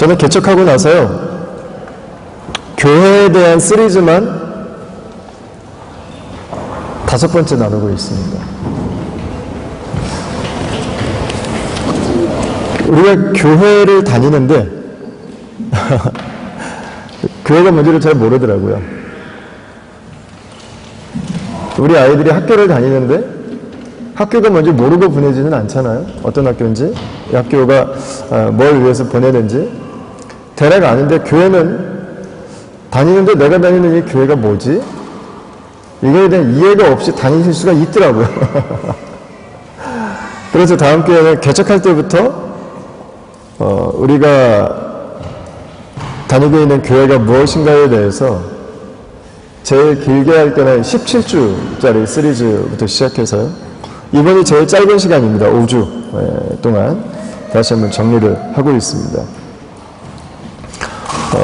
저는 개척하고 나서요, 교회에 대한 시리즈만 5번째 나누고 있습니다. 우리가 교회를 다니는데 교회가 뭔지를 잘 모르더라고요. 우리 아이들이 학교를 다니는데 학교가 뭔지 모르고 보내지는 않잖아요. 어떤 학교인지, 이 학교가 뭘 위해서 보내는지 대략 아는데, 교회는 다니는데 내가 다니는 이 교회가 뭐지? 이거에 대한 이해가 없이 다니실 수가 있더라고요. 그래서 다음 교회는 개척할 때부터 우리가 다니고 있는 교회가 무엇인가에 대해서 제일 길게 할 때는 17주짜리 시리즈부터 시작해서요, 이번이 제일 짧은 시간입니다. 5주 동안 다시 한번 정리를 하고 있습니다.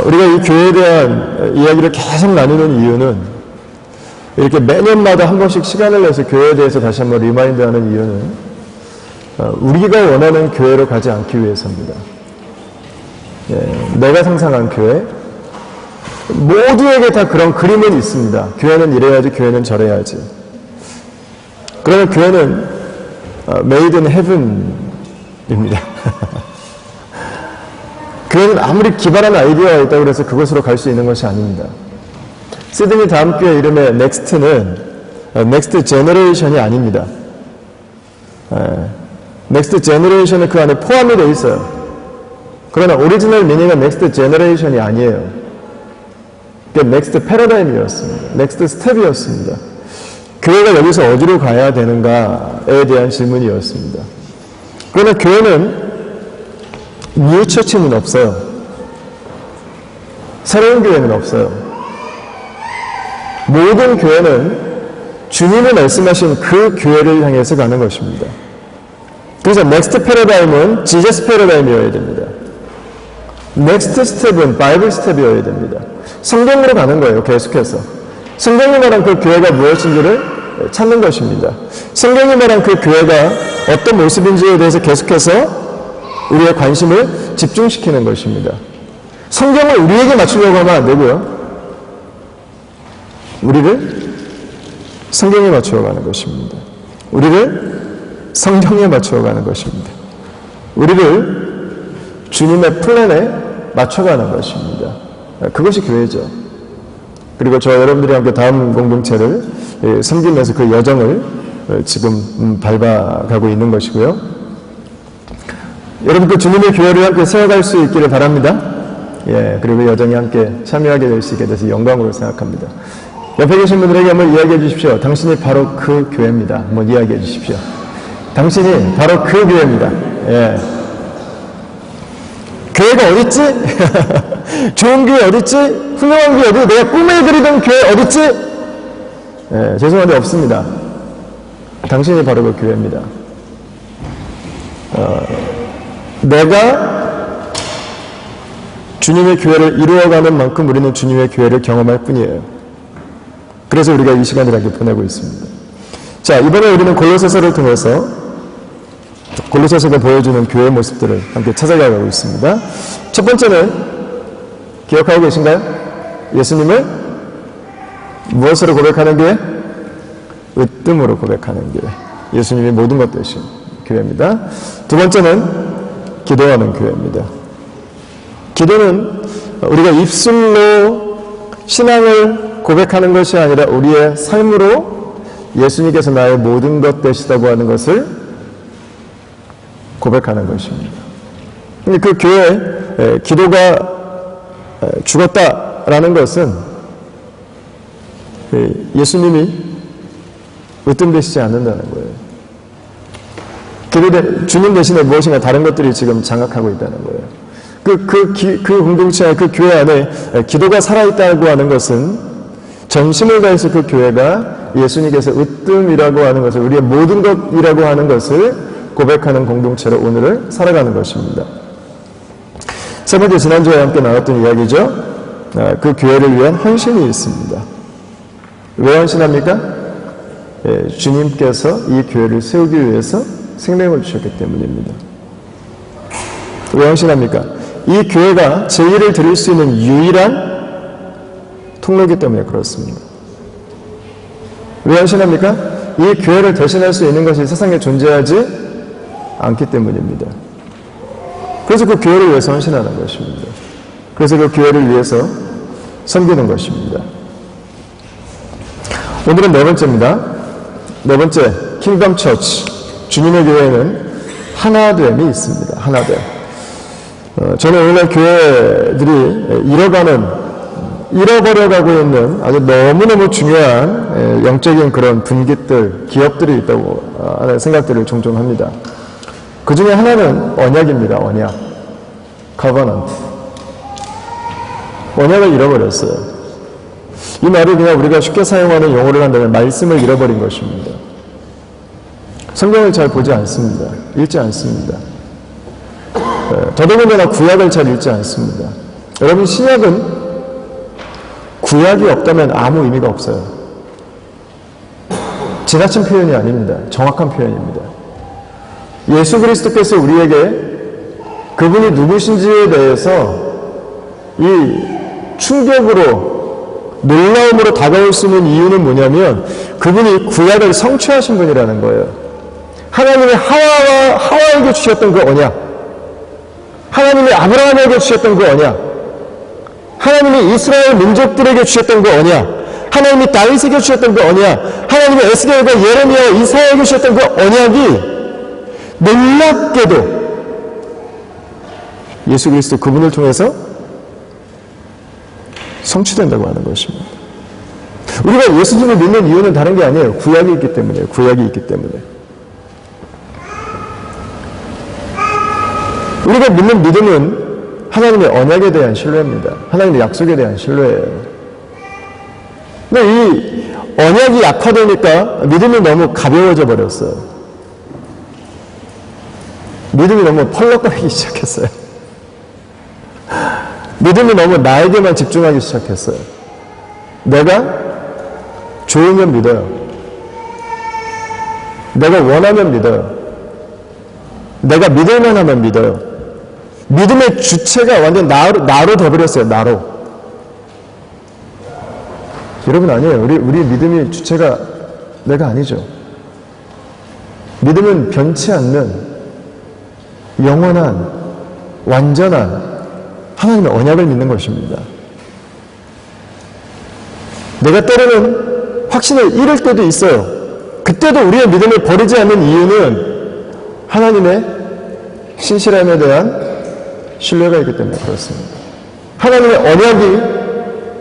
우리가 이 교회에 대한 이야기를 계속 나누는 이유는, 이렇게 매년마다 한 번씩 시간을 내서 교회에 대해서 다시 한번 리마인드하는 이유는 우리가 원하는 교회로 가지 않기 위해서입니다. 내가 상상한 교회, 모두에게 다 그런 그림은 있습니다. 교회는 이래야지, 교회는 저래야지. 그러면 교회는 made in heaven입니다. 교회는 아무리 기발한 아이디어가 있다고 해서 그곳으로 갈 수 있는 것이 아닙니다. 시드니 다음 교회 이름의 넥스트는 넥스트 제너레이션이 아닙니다. 넥스트 제너레이션은 그 안에 포함이 되어 있어요. 그러나 오리지널 미닝은 넥스트 제너레이션이 아니에요. 그게 넥스트 패러다임이었습니다. 넥스트 스텝이었습니다. 교회가 여기서 어디로 가야 되는가에 대한 질문이었습니다. 그러나 교회는 뉴 처치는 없어요. 새로운 교회는 없어요. 모든 교회는 주님이 말씀하신 그 교회를 향해서 가는 것입니다. 그래서 넥스트 패러다임은 지저스 패러다임이어야 됩니다. 넥스트 스텝은 바이블 스텝이어야 됩니다. 성경으로 가는 거예요. 계속해서 성경이 말한 그 교회가 무엇인지를 찾는 것입니다. 성경이 말한 그 교회가 어떤 모습인지에 대해서 계속해서 우리의 관심을 집중시키는 것입니다. 성경을 우리에게 맞추려고 하면 안 되고요, 우리를 성경에 맞추어 가는 것입니다. 우리를 성경에 맞추어 가는 것입니다. 우리를 주님의 플랜에 맞춰가는 것입니다. 그것이 교회죠. 그리고 저 여러분들이 함께 다음 공동체를 섬기면서 그 여정을 지금 밟아가고 있는 것이고요. 여러분, 그 주님의 교회를 함께 세워갈 수 있기를 바랍니다. 그리고 여정에 함께 참여하게 될 수 있게 돼서 영광으로 생각합니다. 옆에 계신 분들에게 한번 이야기해 주십시오. 당신이 바로 그 교회입니다. 한번 이야기해 주십시오. 당신이 바로 그 교회입니다. 교회가 어딨지? 좋은 교회 어딨지? 훌륭한 교회 어디? 내가 꿈에 그리던 교회 어딨지? 죄송한데 없습니다. 당신이 바로 그 교회입니다. 내가 주님의 교회를 이루어가는 만큼 우리는 주님의 교회를 경험할 뿐이에요. 그래서 우리가 이 시간을 이렇게 보내고 있습니다. 자, 이번에 우리는 골로새서를 통해서 골로새서가 보여주는 교회의 모습들을 함께 찾아가고 있습니다. 첫 번째는 기억하고 계신가요? 예수님을 무엇으로 고백하는 교회? 으뜸으로 고백하는 교회. 예수님이 모든 것 되신 교회입니다. 두 번째는 기도하는 교회입니다. 기도는 우리가 입술로 신앙을 고백하는 것이 아니라 우리의 삶으로 예수님께서 나의 모든 것 되시다고 하는 것을 고백하는 것입니다. 근데 그 교회에 기도가 죽었다라는 것은 예수님이 으뜸되시지 않는다는 거예요. 주님 대신에 무엇인가 다른 것들이 지금 장악하고 있다는 거예요. 그 공동체, 그 교회 안에 기도가 살아있다고 하는 것은 전심을 다해서 그 교회가 예수님께서 으뜸이라고 하는 것을, 우리의 모든 것이라고 하는 것을 고백하는 공동체로 오늘을 살아가는 것입니다. 세 번째, 지난주에 함께 나눴던 이야기죠. 그 교회를 위한 헌신이 있습니다. 왜 헌신합니까? 주님께서 이 교회를 세우기 위해서 생명을 주셨기 때문입니다. 왜 헌신합니까? 이 교회가 제의를 드릴 수 있는 유일한 통로이기 때문에 그렇습니다. 왜 헌신합니까? 이 교회를 대신할 수 있는 것이 세상에 존재하지 않기 때문입니다. 그래서 그 교회를 위해서 헌신하는 것입니다. 그래서 그 교회를 위해서 섬기는 것입니다. 오늘은 네 번째입니다. 네 번째, 킹덤 처치. 주님의 교회에는 하나됨이 있습니다. 하나됨. 저는 오늘날 교회들이 잃어버려가고 있는 아주 너무너무 중요한 영적인 그런 분깃들, 기업들이 있다고 하는 생각들을 종종 합니다. 그 중에 하나는 언약입니다. 언약. covenant. 언약을 잃어버렸어요. 이 말을 그냥 우리가 쉽게 사용하는 용어를 한다면 말씀을 잃어버린 것입니다. 성경을 잘 보지 않습니다. 읽지 않습니다. 더더군다나 구약을 잘 읽지 않습니다. 여러분, 신약은 구약이 없다면 아무 의미가 없어요. 지나친 표현이 아닙니다. 정확한 표현입니다. 예수 그리스도께서 우리에게 그분이 누구신지에 대해서 이 충격으로 놀라움으로 다가올 수 있는 이유는 뭐냐면 그분이 구약을 성취하신 분이라는 거예요. 하나님이 하와에게 주셨던 그 언약, 하나님이 아브라함에게 주셨던 그 언약, 하나님이 이스라엘 민족들에게 주셨던 그 언약, 하나님이 다윗에게 주셨던 그 언약, 하나님이 에스겔과 예레미야, 이사야에게 주셨던 그 언약이 놀랍게도 예수 그리스도 그분을 통해서 성취된다고 하는 것입니다. 우리가 예수님을 믿는 이유는 다른 게 아니에요. 구약이 있기 때문에요. 구약이 있기 때문에. 우리가 믿는 믿음은 하나님의 언약에 대한 신뢰입니다. 하나님의 약속에 대한 신뢰예요. 근데 이 언약이 약화되니까 믿음이 너무 가벼워져 버렸어요. 믿음이 너무 펄럭거리기 시작했어요. 믿음이 너무 나에게만 집중하기 시작했어요. 내가 좋으면 믿어요. 내가 원하면 믿어요. 내가 믿을만 하면 믿어요. 믿음의 주체가 완전 나로 돼버렸어요. 나로. 여러분, 아니에요. 우리 믿음의 주체가 내가 아니죠. 믿음은 변치 않는 영원한 완전한 하나님의 언약을 믿는 것입니다. 내가 때로는 확신을 잃을 때도 있어요. 그때도 우리의 믿음을 버리지 않는 이유는 하나님의 신실함에 대한 신뢰가 있기 때문에 그렇습니다. 하나님의 언약이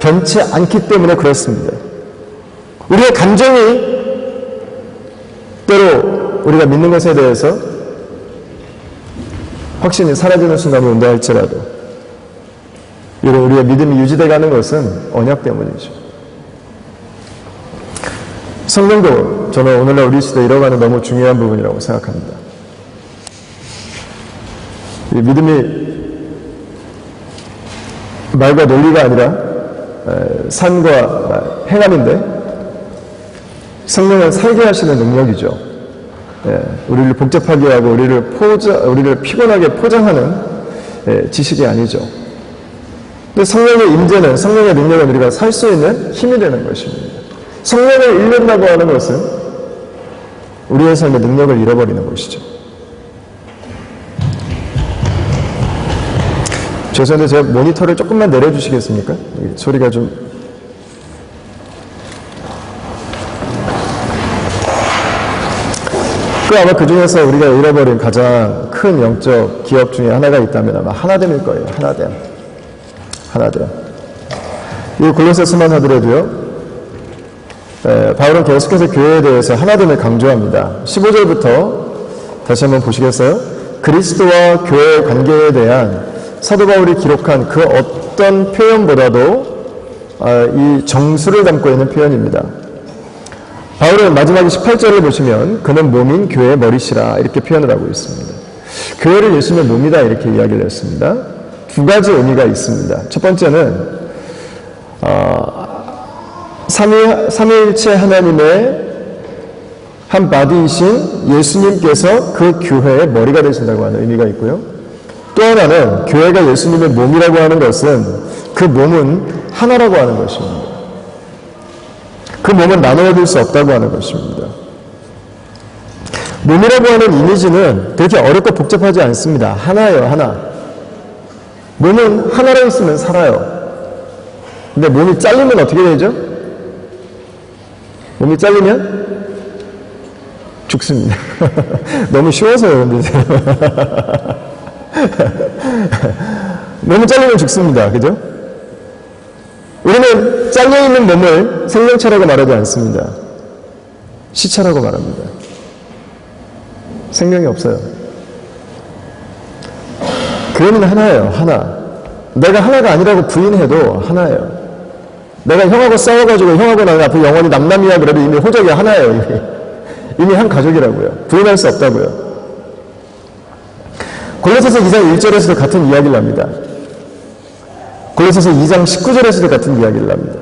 변치 않기 때문에 그렇습니다. 우리의 감정이 때로 우리가 믿는 것에 대해서 확신이 사라지는 순간이 온다 할지라도 이런 우리의 믿음이 유지되어 가는 것은 언약 때문이죠. 성령도 저는 오늘날 우리 시대에 잃어가는 너무 중요한 부분이라고 생각합니다. 이 믿음이 말과 논리가 아니라 삶과 행함인데 성령은 살게 하시는 능력이죠. 우리를 복잡하게 하고 우리를 피곤하게 포장하는 지식이 아니죠. 근데 성령의 임재는, 성령의 능력은 우리가 살 수 있는 힘이 되는 것입니다. 성령을 잃는다고 하는 것은 우리의 삶의 능력을 잃어버리는 것이죠. 죄송한데 제가 모니터를 조금만 내려주시겠습니까? 소리가 좀. 아마 그 중에서 우리가 잃어버린 가장 큰 영적 기업 중에 하나가 있다면 아마 하나됨일 거예요. 하나됨. 이 골로새서만 하더라도요, 바울은 계속해서 교회에 대해서 하나됨을 강조합니다. 15절부터 다시 한번 보시겠어요? 그리스도와 교회의 관계에 대한 사도 바울이 기록한 그 어떤 표현보다도 이 정수를 담고 있는 표현입니다. 바울은 마지막 18절을 보시면 그는 몸인 교회의 머리시라 이렇게 표현을 하고 있습니다. 교회를 예수님의 몸이다 이렇게 이야기를 했습니다. 두 가지 의미가 있습니다. 첫 번째는 삼위일체 하나님의 한 바디이신 예수님께서 그 교회의 머리가 되신다고 하는 의미가 있고요. 또 하나는 교회가 예수님의 몸이라고 하는 것은 그 몸은 하나라고 하는 것입니다. 그 몸은 나누어 둘 수 없다고 하는 것입니다. 몸이라고 하는 이미지는 그렇게 어렵고 복잡하지 않습니다. 하나예요, 하나. 몸은 하나로 있으면 살아요. 근데 몸이 잘리면 어떻게 되죠? 몸이 잘리면 죽습니다. 너무 쉬워서요, 근데. 몸이 잘리면 죽습니다. 그죠? 우리는 잘려있는 몸을 생명체라고 말하지 않습니다. 시체라고 말합니다. 생명이 없어요. 교회는 하나예요, 하나. 내가 하나가 아니라고 부인해도 하나예요. 내가 형하고 싸워가지고 형하고 나는 앞으로 영원히 남남이야 그래도 이미 호적이 하나예요. 이미 한 가족이라고요. 부인할 수 없다고요. 골로새서 2장 1절에서도 같은 이야기를 합니다. 골로새서 2장 19절에서도 같은 이야기를 합니다.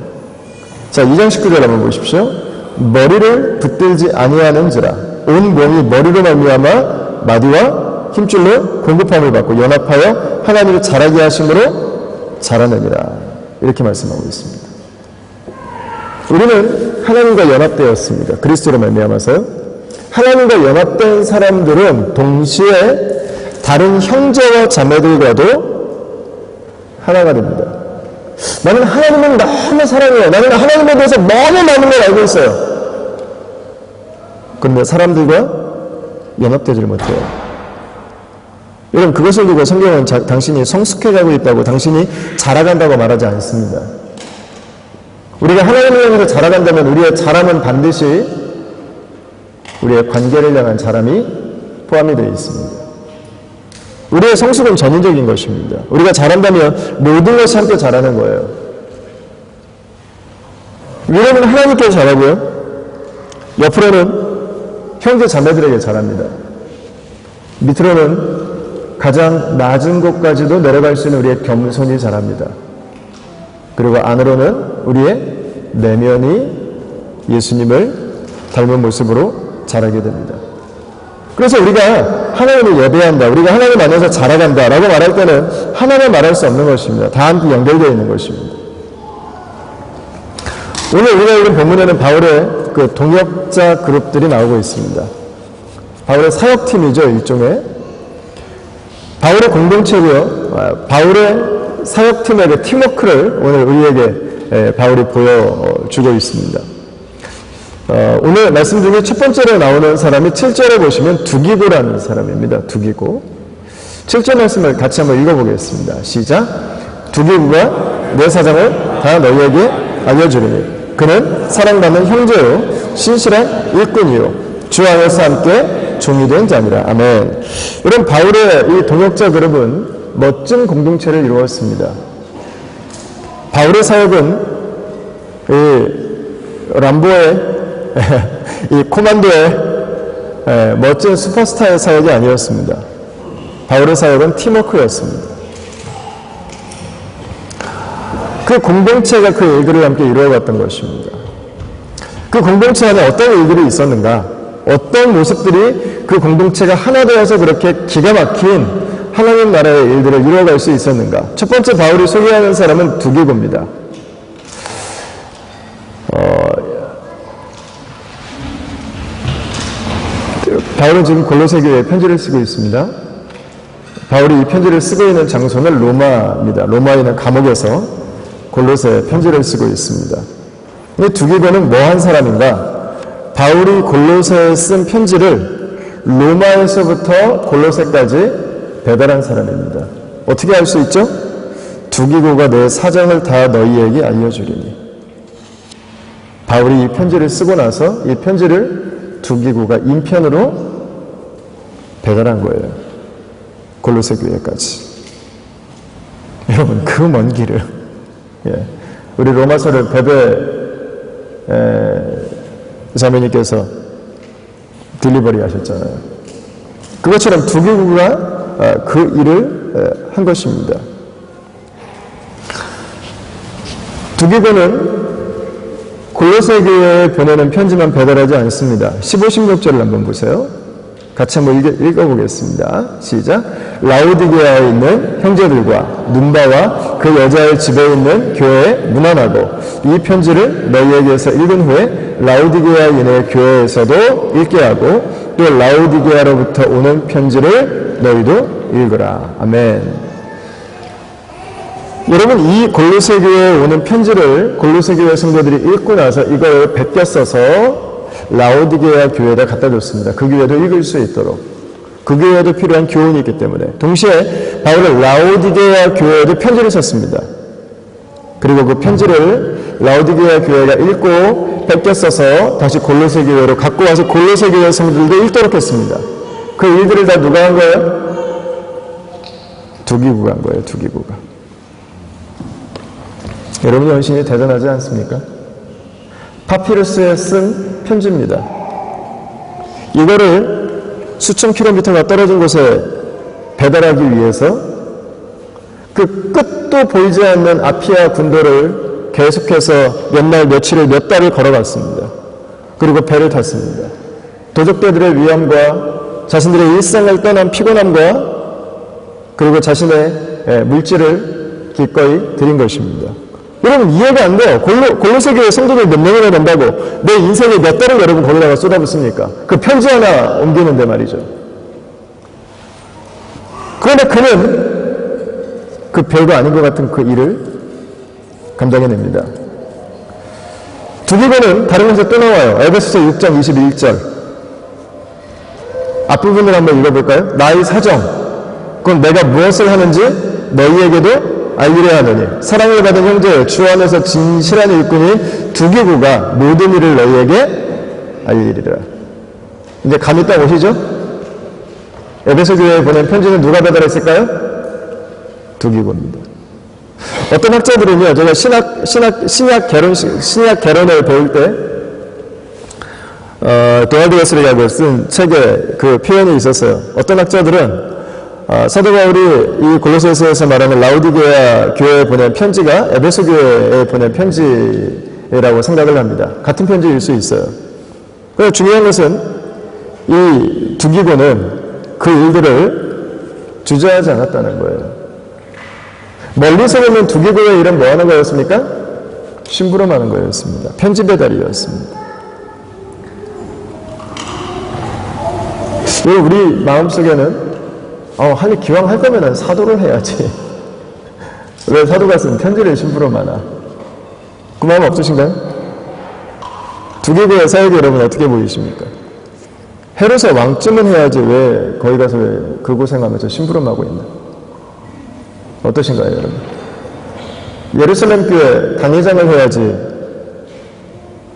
자, 2장 19절 한번 보십시오. 머리를 붙들지 아니하는지라 온 몸이 머리로 말미암아 마디와 힘줄로 공급함을 받고 연합하여 하나님을 자라게 하심으로 자라느니라. 이렇게 말씀하고 있습니다. 우리는 하나님과 연합되었습니다. 그리스도로 말미암아서요. 하나님과 연합된 사람들은 동시에 다른 형제와 자매들과도 하나가 됩니다. 나는 하나님을 너무 사랑해요. 나는 하나님에 대해서 너무 많은 걸 알고 있어요. 그런데 사람들과 연합되지를 못해요. 여러분, 그것을 두고 성경은 당신이 성숙해가고 있다고, 당신이 자라간다고 말하지 않습니다. 우리가 하나님을 향해서 자라간다면 우리의 자람은 반드시 우리의 관계를 향한 자람이 포함이 되어 있습니다. 우리의 성숙은 전인적인 것입니다. 우리가 자란다면 모든 것이 함께 자라는 거예요. 위로는 하나님께 자라고요. 옆으로는 형제 자매들에게 자랍니다. 밑으로는 가장 낮은 곳까지도 내려갈 수 있는 우리의 겸손이 자랍니다. 그리고 안으로는 우리의 내면이 예수님을 닮은 모습으로 자라게 됩니다. 그래서 우리가 하나님을 예배한다, 우리가 하나님 안에서 자라간다 라고 말할 때는 하나만 말할 수 없는 것입니다. 다 함께 연결되어 있는 것입니다. 오늘 우리가 읽은 본문에는 바울의 그 동역자 그룹들이 나오고 있습니다. 바울의 사역팀이죠, 일종의. 바울의 공동체고요. 바울의 사역팀의 그 팀워크를 오늘 우리에게 바울이 보여주고 있습니다. 오늘 말씀 중에 첫 번째로 나오는 사람이 7절에 보시면 두기고라는 사람입니다. 두기고. 7절 말씀을 같이 한번 읽어보겠습니다. 시작. 두기고가 내 사정을 다 너희에게 알려주리니 그는 사랑받는 형제요 신실한 일꾼이요 주 안에서 함께 종이 된 자니라. 아멘. 여러분, 바울의 이 동역자 그룹은 멋진 공동체를 이루었습니다. 바울의 사역은 이 람보의 이 코만도의 멋진 슈퍼스타의 사역이 아니었습니다. 바울의 사역은 팀워크였습니다. 그 공동체가 그 일들을 함께 이루어갔던 것입니다. 그 공동체 안에 어떤 일들이 있었는가? 어떤 모습들이 그 공동체가 하나 되어서 그렇게 기가 막힌 하나님 나라의 일들을 이루어갈 수 있었는가? 첫 번째 바울이 소개하는 사람은 두기고입니다. 바울은 지금 골로새 교회에 편지를 쓰고 있습니다. 바울이 이 편지를 쓰고 있는 장소는 로마입니다. 로마에 있는 감옥에서 골로새 편지를 쓰고 있습니다. 이 두기고는 뭐한 사람인가? 바울이 골로새에 쓴 편지를 로마에서부터 골로새까지 배달한 사람입니다. 어떻게 알 수 있죠? 두기고가 내 사정을 다 너희에게 알려주리니. 바울이 이 편지를 쓰고 나서 이 편지를 두기고가 인편으로 배달한 거예요. 골로새 교회까지. 여러분, 그 먼 길을, 우리 로마서를 베베 자매님께서 딜리버리 하셨잖아요. 그것처럼 두기고가 그 일을 한 것입니다. 두기고는 골로새 교회에 보내는 편지만 배달하지 않습니다. 15, 16절을 한번 보세요. 같이 한번 읽어보겠습니다. 시작. 라오디게아에 있는 형제들과 눈바와 그 여자의 집에 있는 교회에 문안하고 이 편지를 너희에게서 읽은 후에 라오디게아인의 교회에서도 읽게 하고 또 라오디게아로부터 오는 편지를 너희도 읽으라. 아멘. 여러분, 이 골로새 교회에 오는 편지를 골로새 교회 성도들이 읽고 나서 이걸 베껴 써서 라오디게아 교회에다 갖다 줬습니다. 그 교회도 읽을 수 있도록. 그 교회에도 필요한 교훈이 있기 때문에. 동시에 바울은 라오디게아 교회에도 편지를 썼습니다. 그리고 그 편지를 라오디게아 교회가 읽고 베껴 써서 다시 골로새 교회로 갖고 와서 골로새 교회 성도들도 읽도록 했습니다. 그 일들을 다 누가 한 거예요? 두기구가 한 거예요. 두기구가. 여러분의 헌신이 대단하지 않습니까? 파피루스에 쓴 편지입니다. 이거를 수천 킬로미터가 떨어진 곳에 배달하기 위해서 그 끝도 보이지 않는 아피아 군도를 계속해서 몇 날 며칠을 몇 달을 걸어갔습니다. 그리고 배를 탔습니다. 도적들의 위험과 자신들의 일상을 떠난 피곤함과 그리고 자신의 물질을 기꺼이 드린 것입니다. 여러분, 이해가 안 돼요. 골로새 교회 성도들 몇 명이나 된다고 내 인생의 몇 달을 여러분 거기다가 쏟아붓습니까? 그 편지 하나 옮기는데 말이죠. 그런데 그는 그 별거 아닌 것 같은 그 일을 감당해냅니다. 두기고는 다른 곳에 또 나와요. 에베소서 6장 21절. 앞부분을 한번 읽어볼까요? 나의 사정, 그건 내가 무엇을 하는지 너희에게도 알리려 하느니 사랑을 받은 형제 주 안에서 진실한 일꾼인 두기구가 모든 일을 너희에게 알리리라. 이제 감이 딱 오시죠? 에베소 교회에 보낸 편지는 누가 배달했을까요? 두기구입니다. 어떤 학자들은요, 제가 신약 개론을 배울 때 도널드 웨슬리가 쓴 책에 그 표현이 있었어요. 어떤 학자들은 사도 바울이 이 골로새서에서 말하는 라오디게아 교회에 보낸 편지가 에베소 교회에 보낸 편지라고 생각을 합니다. 같은 편지일 수 있어요. 그래서 중요한 것은 이 두기고는 그 일들을 주저하지 않았다는 거예요. 멀리서 보면 두기고의 일은 뭐 하는 거였습니까? 심부름하는 거였습니다. 편지 배달이었습니다. 우리 마음속에는 하니 기왕 할 거면은 사도를 해야지. 왜 사도가 쓴 편지를 심부름하나? 그 마음 없으신가요? 두기고의 사역이 여러분 어떻게 보이십니까? 헤롯의 왕쯤은 해야지 왜 거기 가서 왜 그 고생하면서 심부름하고 있나? 어떠신가요, 여러분? 예루살렘 교회 당회장을 해야지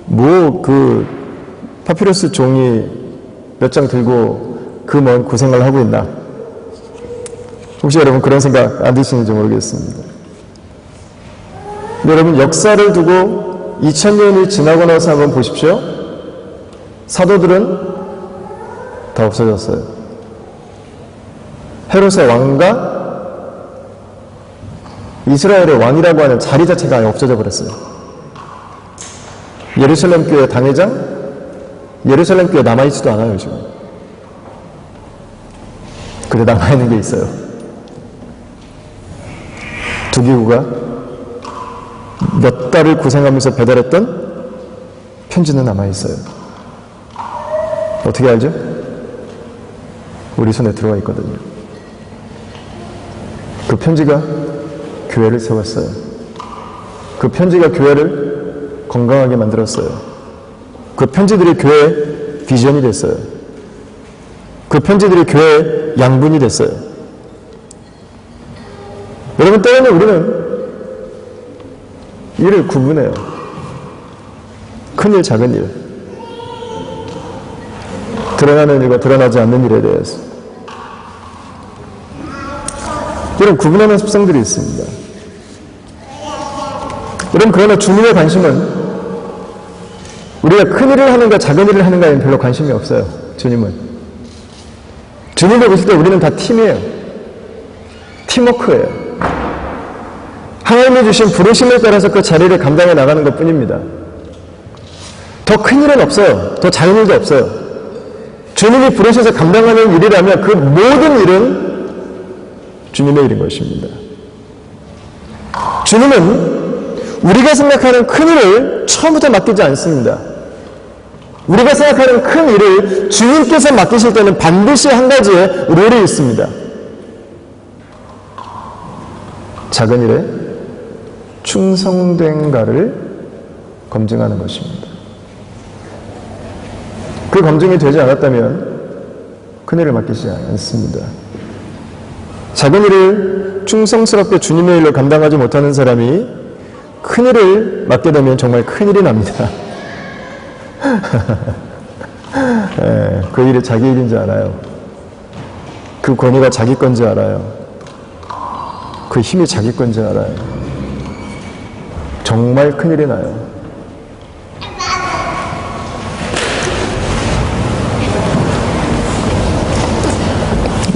뭐 그 파피루스 종이 몇 장 들고 그 먼 고생을 하고 있나? 혹시 여러분 그런 생각 안 드시는지 모르겠습니다. 여러분, 역사를 두고 2000년이 지나고 나서 한번 보십시오. 사도들은 다 없어졌어요. 헤롯의 왕과 이스라엘의 왕이라고 하는 자리 자체가 아예 없어져 버렸어요. 예루살렘 교회 당회장, 예루살렘 교회 남아있지도 않아요, 지금. 근데 남아있는 게 있어요. 두기구가 몇 달을 고생하면서 배달했던 편지는 남아있어요. 어떻게 알죠? 우리 손에 들어와 있거든요. 그 편지가 교회를 세웠어요. 그 편지가 교회를 건강하게 만들었어요. 그 편지들이 교회의 비전이 됐어요. 그 편지들이 교회의 양분이 됐어요. 여러분, 때로는 우리는 일을 구분해요. 큰일, 작은 일. 드러나는 일과 드러나지 않는 일에 대해서. 이런 구분하는 습성들이 있습니다. 여러분, 그러나 주님의 관심은 우리가 큰 일을 하는가 작은 일을 하는가에는 별로 관심이 없어요. 주님은. 주님을 보실 때 우리는 다 팀이에요. 팀워크예요. 하나님이 주신 부르심에 따라서 그 자리를 감당해 나가는 것 뿐입니다. 더 큰 일은 없어요. 더 작은 일도 없어요. 주님이 부르셔서 감당하는 일이라면 그 모든 일은 주님의 일인 것입니다. 주님은 우리가 생각하는 큰 일을 처음부터 맡기지 않습니다. 우리가 생각하는 큰 일을 주님께서 맡기실 때는 반드시 한 가지의 룰이 있습니다. 작은 일에 충성된가를 검증하는 것입니다. 그 검증이 되지 않았다면 큰 일을 맡기지 않습니다. 작은 일을 충성스럽게 주님의 일로 감당하지 못하는 사람이 큰 일을 맡게 되면 정말 큰 일이 납니다. 그 일이 자기 일인지 알아요. 그 권위가 자기 건지 알아요. 그 힘이 자기 건지 알아요. 정말 큰 일이 나요.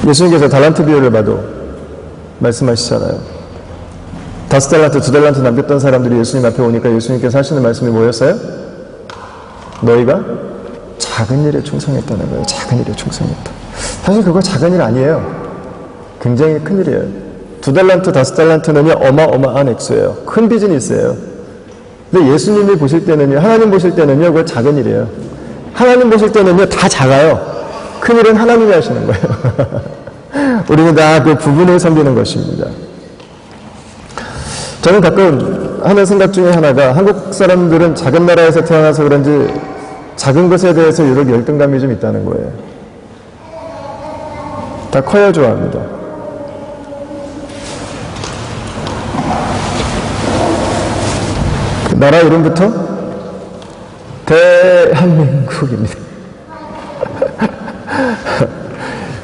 예수님께서 달란트 비유를 봐도 말씀하시잖아요. 5달란트, 2달란트 남겼던 사람들이 예수님 앞에 오니까 예수님께서 하시는 말씀이 뭐였어요? 너희가 작은 일에 충성했다는 거예요. 작은 일에 충성했다. 사실 그거 작은 일 아니에요. 굉장히 큰 일이에요. 2달란트, 5달란트는요, 어마어마한 액수예요. 큰 비즈니스예요. 근데 예수님이 보실 때는요, 하나님 보실 때는요, 그거 작은 일이에요. 하나님 보실 때는요, 다 작아요. 큰 일은 하나님이 하시는 거예요. 우리는 다 그 부분을 섬기는 것입니다. 저는 가끔 하는 생각 중에 하나가 한국 사람들은 작은 나라에서 태어나서 그런지 작은 것에 대해서 유독 열등감이 좀 있다는 거예요. 다 커야 좋아합니다. 나라 이름부터 대한민국입니다.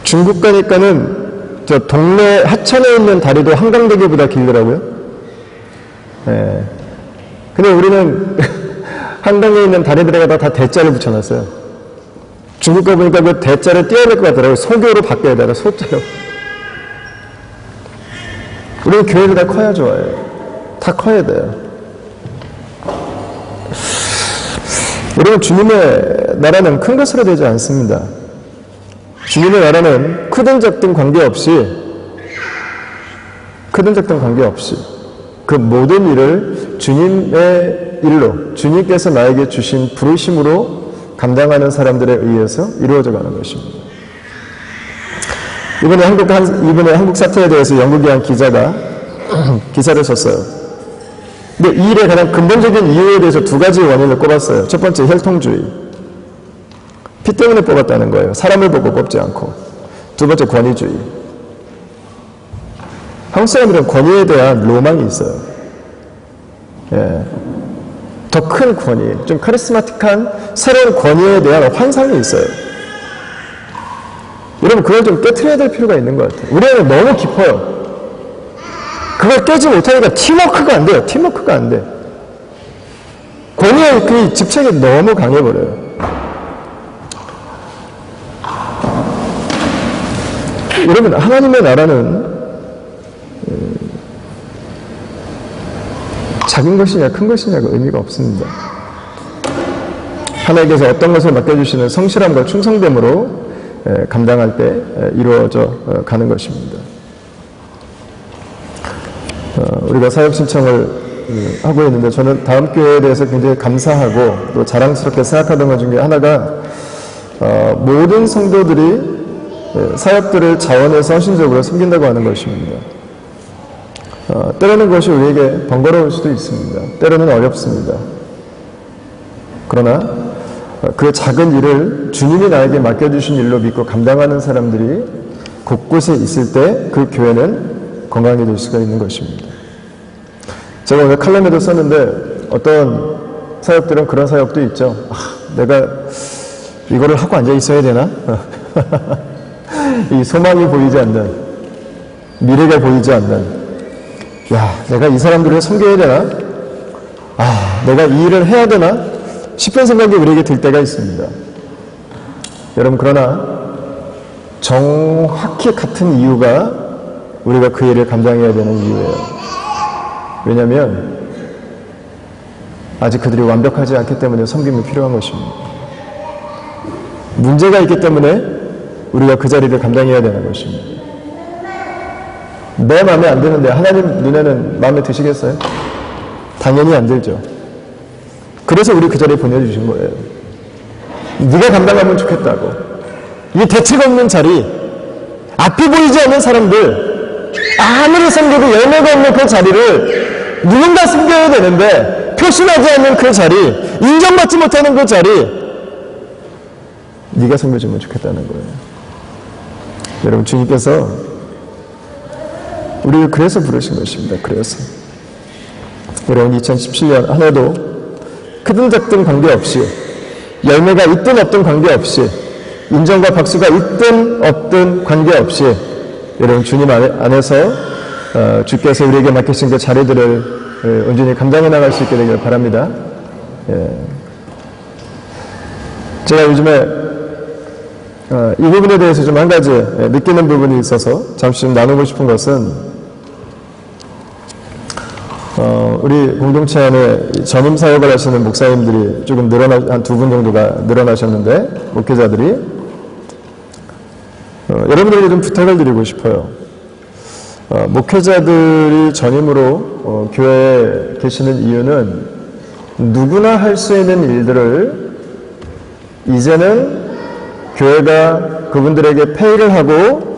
중국 가니까는 저 동네 하천에 있는 다리도 한강대교보다 길더라고요. 예. 근데 우리는 한강에 있는 다리들에다가 다 대자를 붙여놨어요. 중국 가보니까 그 대자를 띄어야 될 것 같더라고요. 소교로 바뀌어야 되나, 소자로. 우리는 교회를 다 커야 좋아해요. 다 커야 돼요. 여러분, 주님의 나라는 큰 것으로 되지 않습니다. 주님의 나라는 크든 작든 관계없이 그 모든 일을 주님의 일로, 주님께서 나에게 주신 부르심으로 감당하는 사람들에 의해서 이루어져 가는 것입니다. 이번에 한국 사태에 대해서 영국의 한 기자가 기사를 썼어요. 근데 이 일의 가장 근본적인 이유에 대해서 2가지 원인을 꼽았어요. 첫 번째, 혈통주의. 피 때문에 뽑았다는 거예요. 사람을 보고 뽑지 않고. 2번째, 권위주의. 한국 사람들은 권위에 대한 로망이 있어요. 예. 더 큰 권위, 좀 카리스마틱한 새로운 권위에 대한 환상이 있어요. 여러분, 그걸 좀 깨트려야 될 필요가 있는 것 같아요. 우리 안에 너무 깊어요. 그걸 깨지 못하니까 팀워크가 안 돼요. 팀워크가 안 돼. 권위의 그 집착이 너무 강해버려요. 여러분, 하나님의 나라는 작은 것이냐 큰 것이냐가 의미가 없습니다. 하나님께서 어떤 것을 맡겨주시는 성실함과 충성됨으로 감당할 때 이루어져 가는 것입니다. 우리가 사역 신청을 하고 있는데 저는 다음 교회에 대해서 굉장히 감사하고 또 자랑스럽게 생각하던 것 중에 하나가 모든 성도들이 사역들을 자원해서 헌신적으로 섬긴다고 하는 것입니다. 때로는 그것이 우리에게 번거로울 수도 있습니다. 때로는 어렵습니다. 그러나 그 작은 일을 주님이 나에게 맡겨주신 일로 믿고 감당하는 사람들이 곳곳에 있을 때 그 교회는 건강해질 수가 있는 것입니다. 제가 오늘 칼럼에도 썼는데 어떤 사역들은 그런 사역도 있죠. 내가 이거를 하고 앉아 있어야 되나? 이 소망이 보이지 않는, 미래가 보이지 않는, 내가 이 사람들을 섬겨야 되나? 내가 이 일을 해야 되나? 싶은 생각이 우리에게 들 때가 있습니다. 여러분, 그러나 정확히 같은 이유가 우리가 그 일을 감당해야 되는 이유예요. 왜냐하면 아직 그들이 완벽하지 않기 때문에 섬김이 필요한 것입니다. 문제가 있기 때문에 우리가 그 자리를 감당해야 되는 것입니다. 내 마음에 안 드는데 하나님 눈에는 마음에 드시겠어요? 당연히 안 들죠. 그래서 우리 그 자리에 보내주신 거예요. 네가 감당하면 좋겠다고. 이게 대책 없는 자리, 앞이 보이지 않는 사람들, 아무리 섬겨도 열매가 없는 그 자리를 누군가 섬겨야 되는데 표시나지 않는 그 자리, 인정받지 못하는 그 자리, 네가 섬겨주면 좋겠다는 거예요. 여러분, 주님께서 우리를 그래서 부르신 것입니다. 그래서 여러분, 2017년 한 해도 크든 작든 관계없이, 열매가 있든 없든 관계없이, 인정과 박수가 있든 없든 관계없이, 여러분 주님 안에서 주께서 우리에게 맡기신 그 자리들을 온전히 감당해 나갈 수 있게 되기를 바랍니다. 예. 제가 요즘에 이 부분에 대해서 좀 한 가지 느끼는 부분이 있어서 잠시 좀 나누고 싶은 것은, 우리 공동체 안에 전임 사역을 하시는 목사님들이 조금 한 2분 정도가 늘어나셨는데, 목회자들이, 여러분들에게 좀 부탁을 드리고 싶어요. 목회자들이 전임으로 교회에 계시는 이유는 누구나 할 수 있는 일들을 이제는 교회가 그분들에게 페이를 하고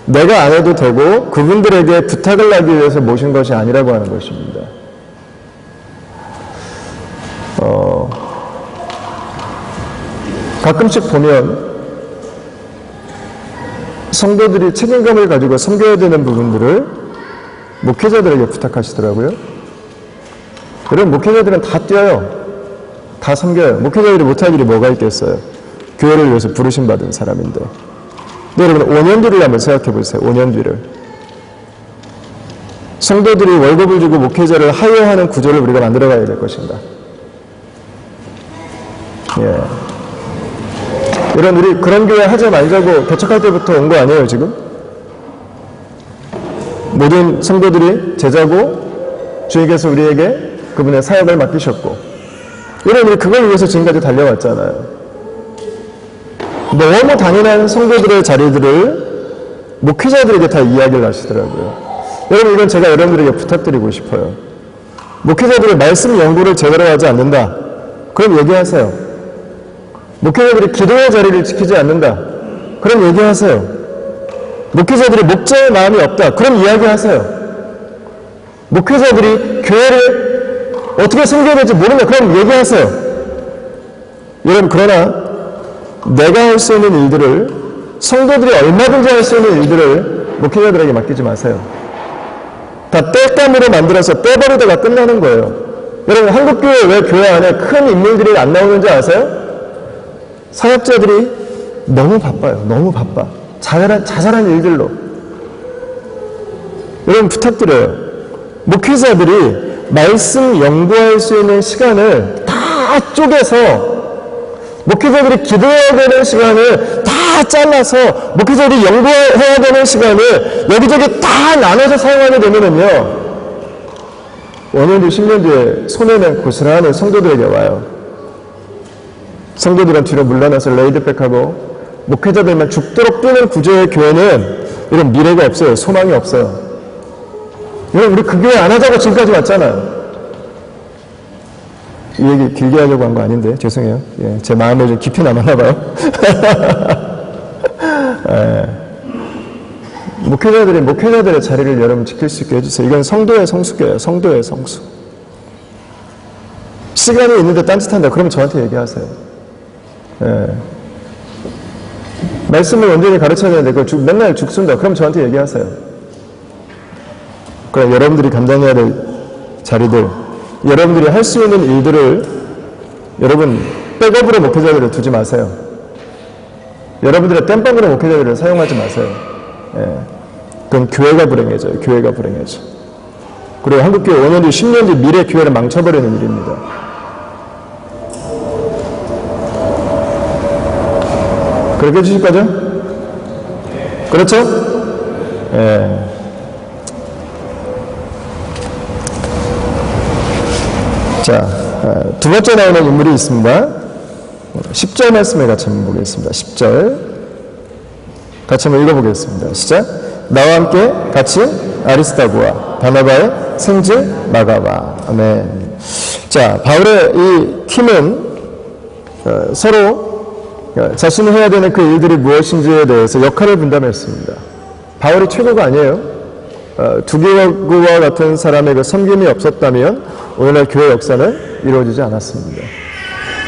내가 안 해도 되고 그분들에게 부탁을 하기 위해서 모신 것이 아니라고 하는 것입니다. 가끔씩 보면 성도들이 책임감을 가지고 섬겨야 되는 부분들을 목회자들에게 부탁하시더라고요. 여러분, 목회자들은 다 뛰어요. 다 섬겨요. 목회자들이 못할 일이 뭐가 있겠어요. 교회를 위해서 부르심 받은 사람인데. 근데 여러분, 5년 뒤를 한번 생각해 보세요. 5년 뒤를. 성도들이 월급을 주고 목회자를 하여하는 구조를 우리가 만들어가야 될 것인가. 예. 여러분, 우리 그런 교회 하지 말자고 개척할 때부터 온 거 아니에요, 지금? 모든 성도들이 제자고 주님께서 우리에게 그분의 사역을 맡기셨고, 여러분, 우리 그걸 위해서 지금까지 달려왔잖아요. 너무 당연한 성도들의 자리들을 목회자들에게 다 이야기를 하시더라고요. 여러분, 이건 제가 여러분들에게 부탁드리고 싶어요. 목회자들이 말씀 연구를 제대로 하지 않는다, 그럼 얘기하세요. 목회자들이 기도의 자리를 지키지 않는다, 그럼 얘기하세요. 목회자들이 목자의 마음이 없다, 그럼 이야기하세요. 목회자들이 교회를 어떻게 섬겨야 될지 모른다, 그럼 얘기하세요. 여러분, 그러나 내가 할 수 있는 일들을, 성도들이 얼마든지 할 수 있는 일들을 목회자들에게 맡기지 마세요. 다 땔감으로 만들어서 떼버리다가 끝나는 거예요. 여러분, 한국교회 왜 교회 안에 큰 인물들이 안 나오는지 아세요? 사역자들이 너무 바빠요. 너무 바빠. 자잘한 일들로. 여러분, 부탁드려요. 목회자들이 말씀 연구할 수 있는 시간을 다 쪼개서, 목회자들이 기도해야 되는 시간을 다 잘라서 목회자들이 연구해야 되는 시간을 여기저기 다 나눠서 사용하게 되면은요, 5년 뒤, 10년 뒤에 손해는 고스란히 성도들에게 와요. 성도들은 뒤로 물러나서 레이드백하고 목회자들만 죽도록 뛰는 구조의 교회는 이런 미래가 없어요. 소망이 없어요. 여러분, 우리 그 교회 안 하자고 지금까지 왔잖아요. 이 얘기 길게 하려고 한 거 아닌데 죄송해요. 예, 제 마음에 좀 깊이 남았나 봐요. 예. 목회자들의 자리를 여러분 지킬 수 있게 해주세요. 이건 성도의 성숙이에요. 성도의 성숙. 시간이 있는데 딴짓한다, 그러면 저한테 얘기하세요. 예. 말씀을 온전히 가르쳐야 되는데 그걸 맨날 죽순다, 그럼 저한테 얘기하세요. 그럼 여러분들이 감당해야 될 자리들, 여러분들이 할 수 있는 일들을 여러분 백업으로 목회자들을 두지 마세요. 여러분들의 땜빵으로 목회자들을 사용하지 마세요. 예. 그럼 교회가 불행해져요. 교회가 불행해져. 그리고 한국교회 5년 뒤, 10년 뒤 미래 교회를 망쳐버리는 일입니다. 그렇게 해주실 거죠? 그렇죠? 예. 자, 두 번째 나오는 인물이 있습니다. 10절 말씀을 같이 한번 보겠습니다. 10절 같이 한번 읽어보겠습니다. 시작. 나와 함께 같이 아리스다고와 바나바의 생질 마가바. 아멘. 자, 바울의 이 팀은 서로 자신이 해야 되는 그 일들이 무엇인지에 대해서 역할을 분담했습니다. 바울이 최고가 아니에요. 두개구와 같은 사람의 그 섬김이 없었다면 오늘날 교회 역사는 이루어지지 않았습니다.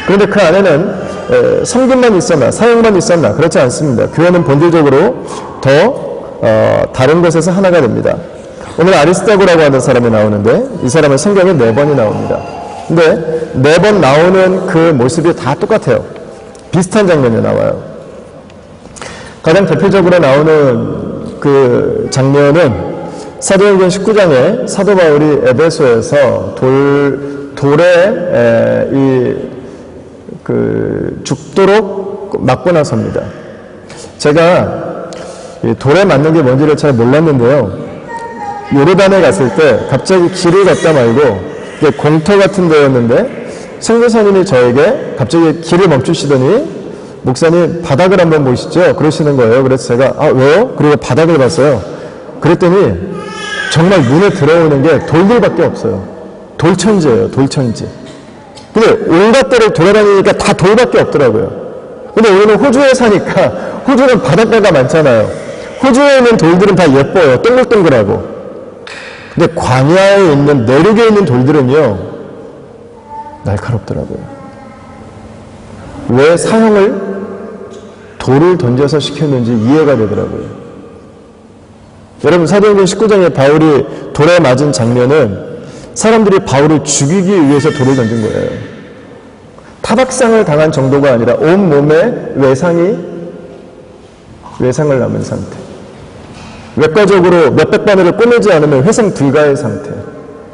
그런데 그 안에는 섬김만 있었나 사역만 있었나 그렇지 않습니다. 교회는 본질적으로 더 다른 것에서 하나가 됩니다. 오늘 아리스다고라고 하는 사람이 나오는데 이 사람은 성경에 4번이 나옵니다. 근데 4번 나오는 그 모습이 다 똑같아요. 비슷한 장면이 나와요. 가장 대표적으로 나오는 그 장면은 사도행전 19장에 사도 바울이 에베소에서 돌에 죽도록 맞고 나섭니다. 제가 돌에 맞는 게 뭔지를 잘 몰랐는데요. 요르단에 갔을 때 갑자기 길을 걷다 말고 공터 같은 데였는데 선교사님이 저에게 갑자기 길을 멈추시더니 목사님 바닥을 한번 보시죠 그러시는 거예요. 그래서 제가 왜요? 그리고 바닥을 봤어요. 그랬더니 정말 눈에 들어오는 게 돌들밖에 없어요. 돌천지예요. 돌천지. 근데 온갖 데를 돌아다니니까 다 돌밖에 없더라고요. 근데 우리는 호주에 사니까 호주는 바닷가가 많잖아요. 호주에 있는 돌들은 다 예뻐요. 동글동글하고. 근데 광야에 있는 내륙에 있는 돌들은요 날카롭더라고요. 왜 사형을 돌을 던져서 시켰는지 이해가 되더라고요. 여러분 사도행전 19장에 바울이 돌에 맞은 장면은 사람들이 바울을 죽이기 위해서 돌을 던진 거예요. 타박상을 당한 정도가 아니라 온 몸에 외상을 남은 상태. 외과적으로 몇백 바늘을 꼬매지 않으면 회생 불가의 상태.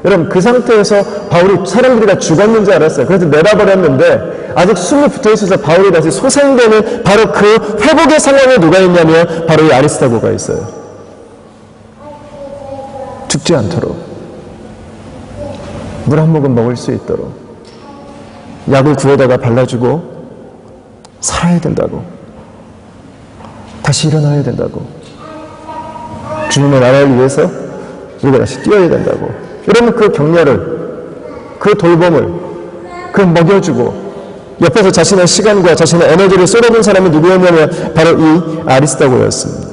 여러분 그 상태에서 바울이 사람들이 다 죽었는지 알았어요. 그래서 내다버렸는데 아직 숨이 붙어있어서 바울이 다시 소생되는 바로 그 회복의 상황에 누가 있냐면 바로 이 아리스다고가 있어요. 죽지 않도록 물 한 모금 먹을 수 있도록 약을 구해다가 발라주고 살아야 된다고 다시 일어나야 된다고 주님의 나라를 위해서 우리가 다시 뛰어야 된다고. 여러분 그 격려를 그 돌봄을 그 먹여주고 옆에서 자신의 시간과 자신의 에너지를 쏟아준 사람이 누구였냐면 바로 이 아리스다고였습니다.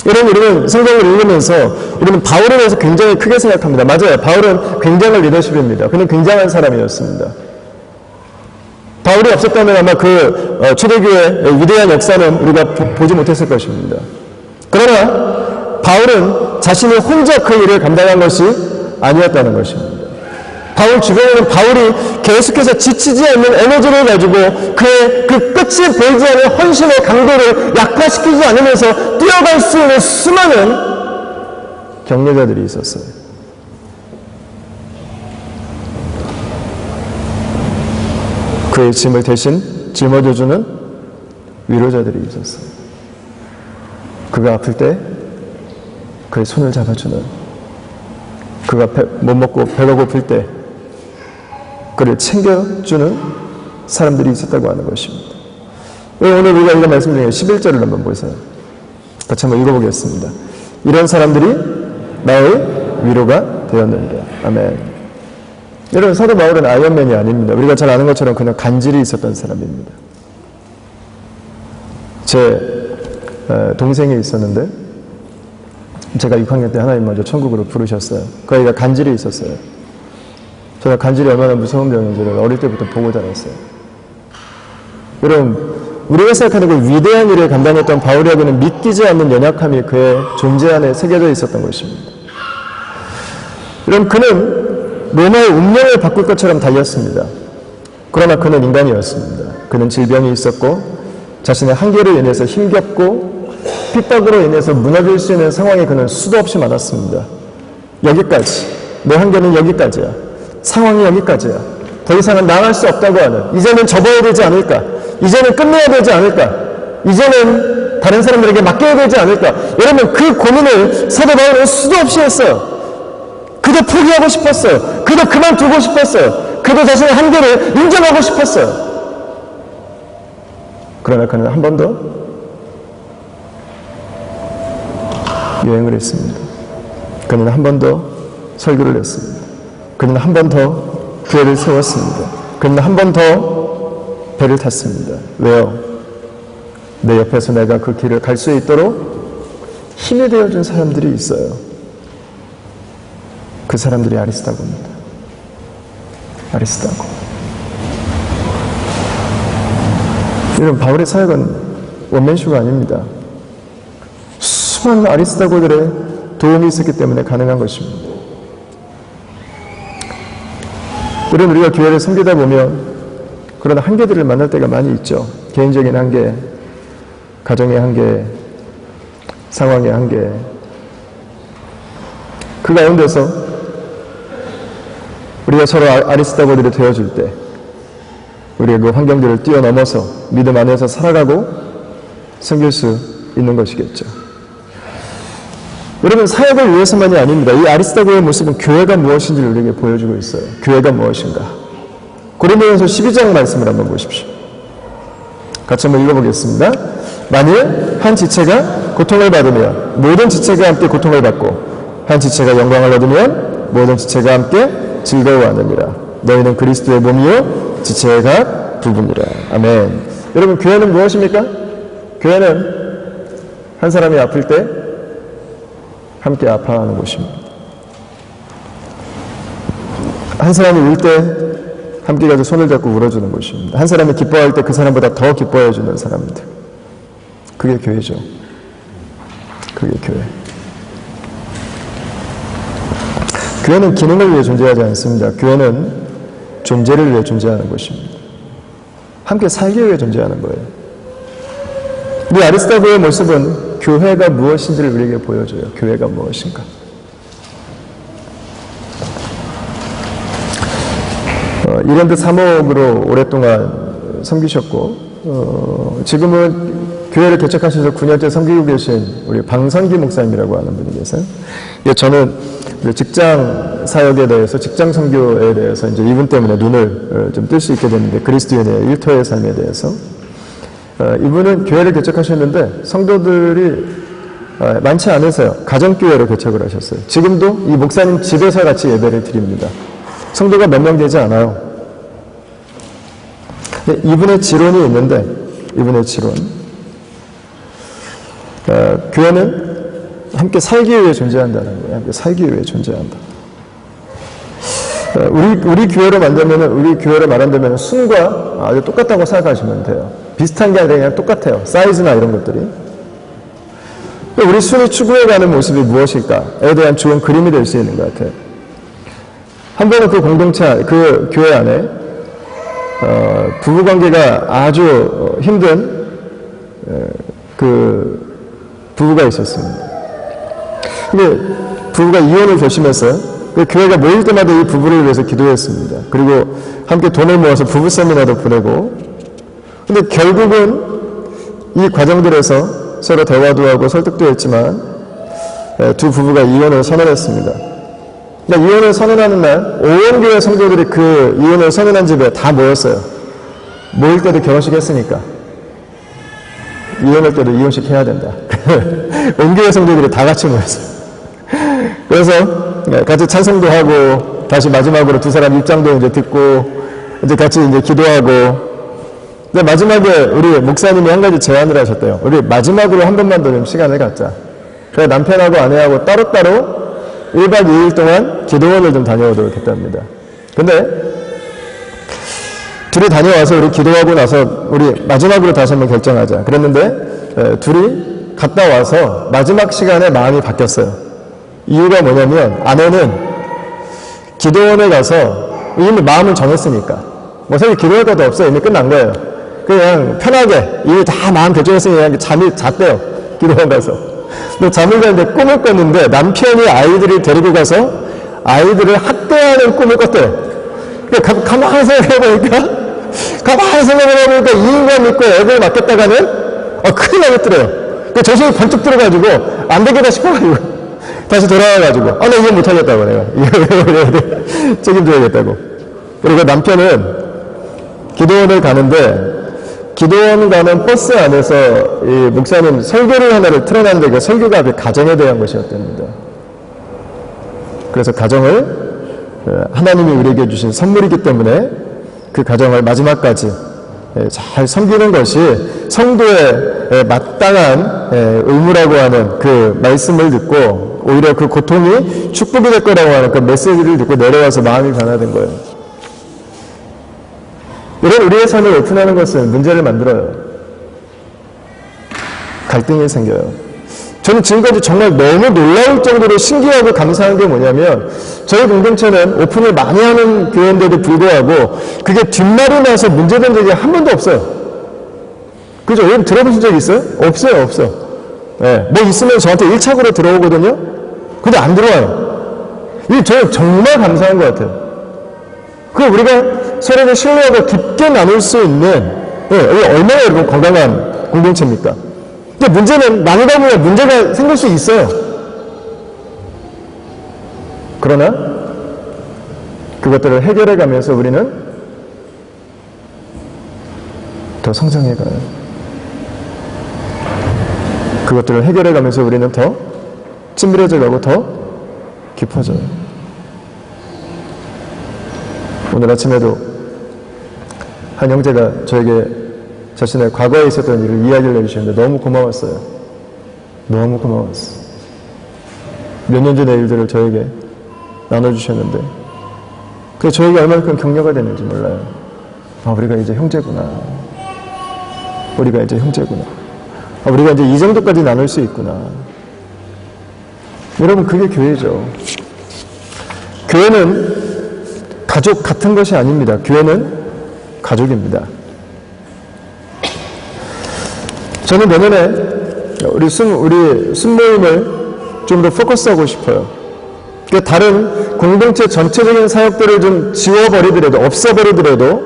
여러분 우리는 성경을 읽으면서 우리는 바울에 대해서 굉장히 크게 생각합니다. 맞아요. 바울은 굉장한 리더십입니다. 그는 굉장한 사람이었습니다. 바울이 없었다면 아마 그 초대교회의 위대한 역사는 우리가 보지 못했을 것입니다. 그러나 바울은 자신이 혼자 그 일을 감당한 것이 아니었다는 것입니다. 바울 주변에는 바울이 계속해서 지치지 않는 에너지를 가지고 그의 그 끝이 보이지 않는 헌신의 강도를 약화시키지 않으면서 뛰어갈 수 있는 수많은 격려자들이 있었어요. 그의 짐을 대신 짊어져주는 위로자들이 있었어요. 그가 아플 때 그의 손을 잡아주는, 그가 못 먹고 배가 고플 때 그를 챙겨주는 사람들이 있었다고 하는 것입니다. 오늘 우리가 읽은 말씀 중에 11절을 한번 보세요. 같이 한번 읽어보겠습니다. 이런 사람들이 나의 위로가 되었느니라. 아멘. 여러분 사도 바울은 아이언맨이 아닙니다. 우리가 잘 아는 것처럼 그냥 간질이 있었던 사람입니다. 제 동생이 있었는데 제가 6학년 때 하나님 먼저 천국으로 부르셨어요. 그 아이가 간질이 있었어요. 제가 간질이 얼마나 무서운 병인지를 어릴 때부터 보고 자랐어요. 여러분 우리가 생각하는 그 위대한 일을 감당했던 바울에게는 믿기지 않는 연약함이 그의 존재 안에 새겨져 있었던 것입니다. 여러분 그는 로마의 운명을 바꿀 것처럼 달렸습니다. 그러나 그는 인간이었습니다. 그는 질병이 있었고 자신의 한계로 인해서 힘겹고 핍박으로 인해서 무너질 수 있는 상황이 그는 수도 없이 많았습니다. 여기까지, 내 한계는 여기까지야. 상황이 여기까지야. 더 이상은 나아갈 수 없다고 하는, 이제는 접어야 되지 않을까, 이제는 끝내야 되지 않을까, 이제는 다른 사람들에게 맡겨야 되지 않을까. 여러분 그 고민을 사도 바울은 수도 없이 했어요. 그도 포기하고 싶었어요. 그도 그만두고 싶었어요. 그도 자신의 한계를 인정하고 싶었어요. 그러나 그는 한 번 더 여행을 했습니다. 그는 한 번 더 설교를 했습니다. 그는 한 번 더 교회를 세웠습니다. 그는 한 번 더 배를 탔습니다. 왜요? 내 옆에서 내가 그 길을 갈 수 있도록 힘이 되어준 사람들이 있어요. 그 사람들이 아리스다고입니다. 아리스다고. 여러분, 바울의 사역은 원맨쇼가 아닙니다. 수많은 아리스다고들의 도움이 있었기 때문에 가능한 것입니다. 여러분, 우리가 교회를 섬기다 보면 그런 한계들을 만날 때가 많이 있죠. 개인적인 한계, 가정의 한계, 상황의 한계. 그 가운데서 우리가 서로 아리스다고들이 되어줄 때 우리가 그 환경들을 뛰어넘어서 믿음 안에서 살아가고 섬길 수 있는 것이겠죠. 여러분, 사역을 위해서만이 아닙니다. 이 아리스다고의 모습은 교회가 무엇인지를 우리에게 보여주고 있어요. 교회가 무엇인가. 고린도전서 12장 말씀을 한번 보십시오. 같이 한번 읽어보겠습니다. 만일 한 지체가 고통을 받으면 모든 지체가 함께 고통을 받고 한 지체가 영광을 얻으면 모든 지체가 함께 즐거워하느니라. 너희는 그리스도의 몸이요 지체의 각 부분이라. 아멘. 여러분, 교회는 무엇입니까? 교회는 한 사람이 아플 때 함께 아파하는 곳입니다. 한 사람이 울 때 함께 가서 손을 잡고 울어주는 곳입니다. 한 사람이 기뻐할 때 그 사람보다 더 기뻐해주는 사람들. 그게 교회죠. 그게 교회. 교회는 기능을 위해 존재하지 않습니다. 교회는 존재를 위해 존재하는 것입니다. 함께 살기 위해 존재하는 거예요. 우리 아리스다고의 모습은 교회가 무엇인지를 우리에게 보여줘요. 교회가 무엇인가. 이랜드 사목으로 오랫동안 섬기셨고 지금은 교회를 개척하셔서 9년째 섬기고 계신 우리 방선기 목사님이라고 하는 분이 계세요. 저는 직장 사역에 대해서, 직장 선교에 대해서 이제 이분 때문에 눈을 좀 뜰 수 있게 됐는데, 그리스도인의 일터의 삶에 대해서. 이분은 교회를 개척하셨는데 성도들이 많지 않으세요. 가정교회로 개척을 하셨어요. 지금도 이 목사님 집에서 같이 예배를 드립니다. 성도가 몇 명 되지 않아요. 이분의 지론이 있는데, 이분의 지론. 교회는 함께 살기 위해 존재한다는 거예요. 함께 살기 위해 존재한다. 우리 교회로 만들면은, 우리 교회로 말한다면 순과 아주 똑같다고 생각하시면 돼요. 비슷한 게 아니라 그냥 똑같아요. 사이즈나 이런 것들이. 우리 순이 추구해가는 모습이 무엇일까에 대한 좋은 그림이 될 수 있는 것 같아요. 한 번은 그 공동체, 그 교회 안에 부부관계가 아주 힘든 그 부부가 있었습니다. 근데 부부가 이혼을 결심했어요. 교회가 모일 때마다 이 부부를 위해서 기도했습니다. 그리고 함께 돈을 모아서 부부 세미나도 보내고. 근데 결국은 이 과정들에서 서로 대화도 하고 설득도 했지만 두 부부가 이혼을 선언했습니다. 그러니까 이혼을 선언하는 날 온 교회 성도들이 그 이혼을 선언한 집에 다 모였어요. 모일 때도 결혼식 했으니까 이혼할 때도 이혼식 해야 된다. 온 교회 성도들이 다 같이 모였어요. 그래서 같이 찬송도 하고 다시 마지막으로 두 사람 입장도 이제 듣고 이제 같이 이제 기도하고. 근데 마지막에 우리 목사님이 한 가지 제안을 하셨대요. 우리 마지막으로 한 번만 더 좀 시간을 갖자. 그래서 남편하고 아내하고 따로따로 1박 2일 동안 기도원을 좀 다녀오도록 했답니다. 근데 둘이 다녀와서 우리 기도하고 나서 우리 마지막으로 다시 한번 결정하자. 그랬는데 둘이 갔다 와서 마지막 시간에 마음이 바뀌었어요. 이유가 뭐냐면 아내는 기도원에 가서 이미 마음을 정했으니까 뭐 사실 기도할 것도 없어요. 이미 끝난 거예요. 그냥 편하게 이미 다 마음 결정했으니 그냥 잠이 잤대요. 기도원 가서. 근데 잠을 자는데 꿈을 꿨는데 남편이 아이들을 데리고 가서 아이들을 학대하는 꿈을 꿨대요. 가만히 생각해보니까 이 인간 믿고 애들 맡겼다가는 큰일 나겠더래요. 정신이 번쩍 들어가지고 안 되겠다 싶어가지고 다시 돌아와가지고 나 이거 못하겠다고 내가 이거 책임져야겠다고. 그리고 남편은 기도원을 가는데 기도원 가는 버스 안에서 이 목사님 설교를 하나를 틀어놨는데 그 설교가 그 가정에 대한 것이었답니다. 그래서 가정을 하나님이 우리에게 주신 선물이기 때문에 그 가정을 마지막까지 잘 섬기는 것이 성도의 마땅한 의무라고 하는 그 말씀을 듣고 오히려 그 고통이 축복이 될 거라고 하는 그 메시지를 듣고 내려와서 마음이 변화된 거예요. 이런 우리의 삶을 오픈하는 것은 문제를 만들어요. 갈등이 생겨요. 저는 지금까지 정말 너무 놀라울 정도로 신기하고 감사한 게 뭐냐면 저희 공동체는 오픈을 많이 하는 교회인데도 불구하고 그게 뒷말이 나서 문제된 적이 한 번도 없어요. 그죠? 여러분 들어보신 적 있어요? 없어요. 없어. 네. 뭐 있으면 저한테 1차적으로 들어오거든요. 근데 안 들어와요. 이게 저는 정말 감사한 것 같아요. 그 우리가 서로를 신뢰하고 깊게 나눌 수 있는 얼마나 여러분 건강한 공동체입니까? 근데 문제는 나누다 보면 문제가 생길 수 있어요. 그러나 그것들을 해결해 가면서 우리는 더 성장해 가요. 그것들을 해결해 가면서 우리는 더 친밀해져 가고 더 깊어져요. 오늘 아침에도 한 형제가 저에게 자신의 과거에 있었던 일을 이야기를 해주셨는데 너무 고마웠어요. 너무 고마웠어요. 몇 년 전의 일들을 저에게 나눠주셨는데 그게 저에게 얼마큼 격려가 됐는지 몰라요. 아, 우리가 이제 형제구나. 우리가 이제 형제구나. 아, 우리가 이제 이 정도까지 나눌 수 있구나. 여러분, 그게 교회죠. 교회는 가족 같은 것이 아닙니다. 교회는 가족입니다. 저는 내년에 우리 순모임을 좀 더 포커스하고 싶어요. 그러니까 다른 공동체 전체적인 사역들을 좀 지워버리더라도, 없애버리더라도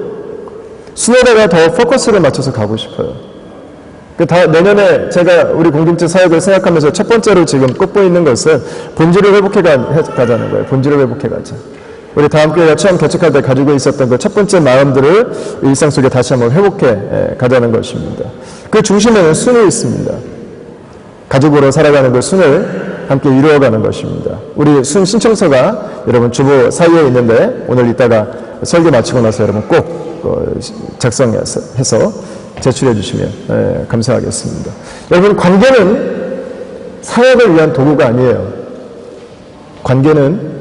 순에다가 더 포커스를 맞춰서 가고 싶어요. 내년에 제가 우리 공동체 사역을 생각하면서 첫 번째로 지금 꼽고 있는 것은 본질을 회복해 가자는 거예요. 본질을 회복해 가자. 우리 다음교회가 처음 개척할 때 가지고 있었던 그 첫 번째 마음들을 일상 속에 다시 한번 회복해 가자는 것입니다. 그 중심에는 순이 있습니다. 가족으로 살아가는 그 순을 함께 이루어가는 것입니다. 우리 순 신청서가 여러분 주보 사이에 있는데 오늘 이따가 설교 마치고 나서 여러분 꼭 작성해서 제출해 주시면 감사하겠습니다. 여러분, 관계는 사역을 위한 도구가 아니에요. 관계는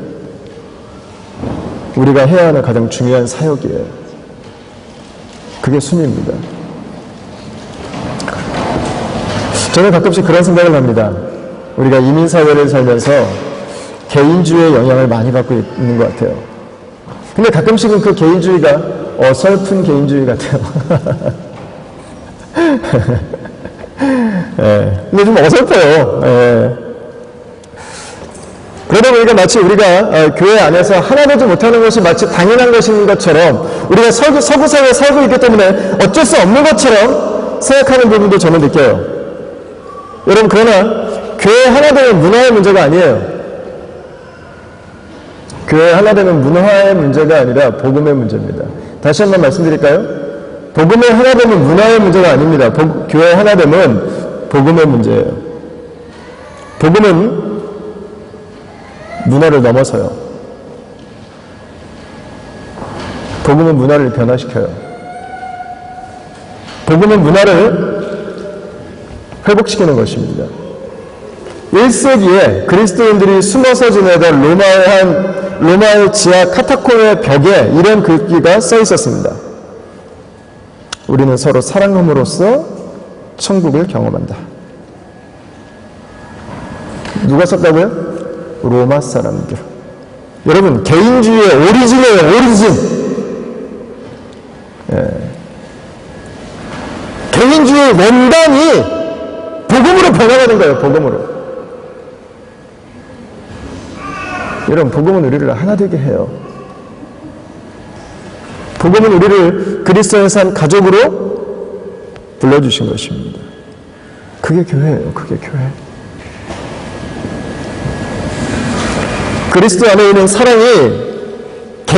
우리가 해야 하는 가장 중요한 사역이에요. 그게 순입니다. 저는 가끔씩 그런 생각을 합니다. 우리가 이민사회를 살면서 개인주의의 영향을 많이 받고 있는 것 같아요. 근데 가끔씩은 그 개인주의가 어설픈 개인주의 같아요. 근데 좀 어설퍼요. 그러다 보니까 마치 우리가 교회 안에서 하나 되지 못하는 것이 마치 당연한 것인 것처럼 우리가 서구 사회에 살고 있기 때문에 어쩔 수 없는 것처럼 생각하는 부분도 저는 느껴요. 여러분, 그러나 교회 하나 되는 문화의 문제가 아니에요. 교회 하나 되는 문화의 문제가 아니라 복음의 문제입니다. 다시 한번 말씀드릴까요? 복음의 하나 되는 문화의 문제가 아닙니다. 교회 하나 되면 복음의 문제예요. 복음은 문화를 넘어서요. 복음은 문화를 변화시켜요. 복음은 문화를 회복시키는 것입니다. 1세기에 그리스도인들이 숨어서 지내던 로마의 지하 카타콤의 벽에 이런 글귀가 써 있었습니다. 우리는 서로 사랑함으로써 천국을 경험한다. 누가 썼다고요? 로마 사람들. 여러분, 개인주의의 오리진이에요. 오리진. 개인주의의 원단이 복음으로 변화가는 거예요. 복음으로. 여러분, 복음은 우리를 하나 되게 해요. 복음은 우리를 그리스도의 한 가족으로 불러주신 것입니다. 그게 교회예요. 그게 교회. 그리스도 안에 있는 사랑이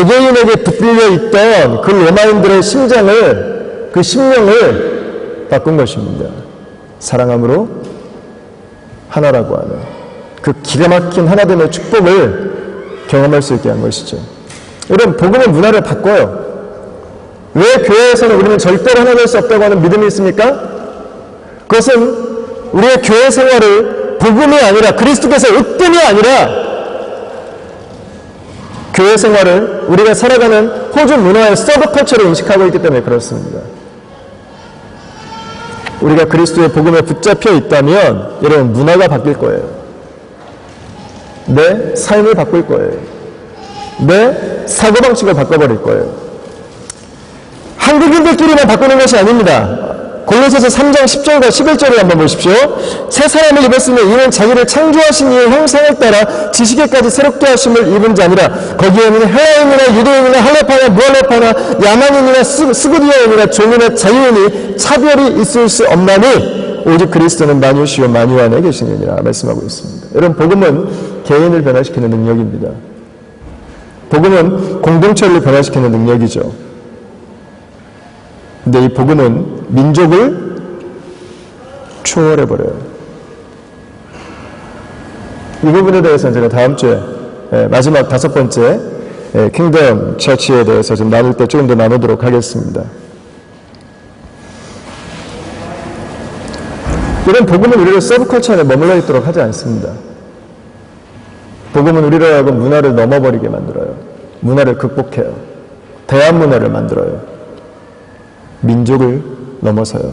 개개인에게 붙들려 있던 그 로마인들의 심장을, 그 심령을 바꾼 것입니다. 사랑함으로 하나라고 하는 그 기가 막힌 하나됨의 축복을 경험할 수 있게 한 것이죠. 여러분, 복음은 문화를 바꿔요. 왜 교회에서는 우리는 절대로 하나 될 수 없다고 하는 믿음이 있습니까? 그것은 우리의 교회 생활을 복음이 아니라, 그리스도께서 으뜸이 아니라 교회 생활을 우리가 살아가는 호주 문화의 서브컬처로 인식하고 있기 때문에 그렇습니다. 우리가 그리스도의 복음에 붙잡혀 있다면 여러분, 문화가 바뀔 거예요. 내 삶을 바꿀 거예요. 내 사고방식을 바꿔버릴 거예요. 한국인들끼리만 바꾸는 것이 아닙니다. 골로새서 3장 10절과 11절을 한번 보십시오. 새 사람을 입었으면 이는 자기를 창조하신 이의 형상을 따라 지식에까지 새롭게 하심을 입은 자니라. 거기에는 헬라인이나 유대인이나 할레파나 무할레파나 야만인이나 스구디아인이나 종이나 자유인이 차별이 있을 수 없나니 오직 그리스도는 만유시요 만유 안에 계시느니라 말씀하고 있습니다. 여러분, 복음은 개인을 변화시키는 능력입니다. 복음은 공동체를 변화시키는 능력이죠. 근데 이 복음은 민족을 초월해버려요. 이 부분에 대해서는 제가 다음 주에 마지막 5번째 킹덤 처치에 대해서 좀 나눌 때 조금 더 나누도록 하겠습니다. 이런 복음은 우리를 서브컬처 안에 머물러 있도록 하지 않습니다. 복음은 우리로 하여금 문화를 넘어버리게 만들어요. 문화를 극복해요. 대한 문화를 만들어요. 민족을 넘어서요.